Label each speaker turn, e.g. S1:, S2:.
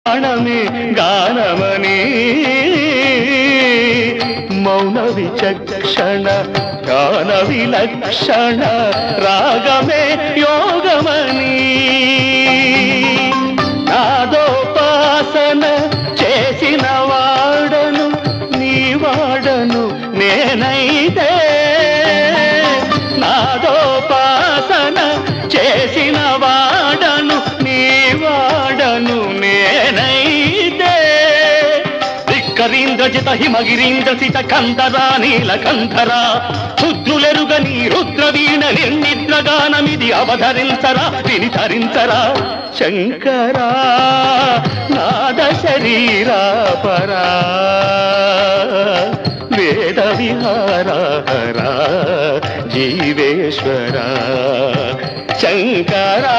S1: ప్రాణమే గానమని మౌన విచక్షణ గాన విలక్షణ రాగమే యోగమని నాదోపాసన చేసిన వాడను నీ వాడను నేనైతే నాదోపాసన చేసిన వాడను నీ వాడను నేనైతే ధిక్కరీంద్రజిత హిమగిరీంద్ర సిత కంధరా నీలకంధరా రుద్రులెరుగని రుద్రవీణ నిర్నిద్రగానమిది అవధరించరా వినిధరించరా శంకరా నాద శరీరా పరా వేద విహారా జీవేశ్వరా శంకరా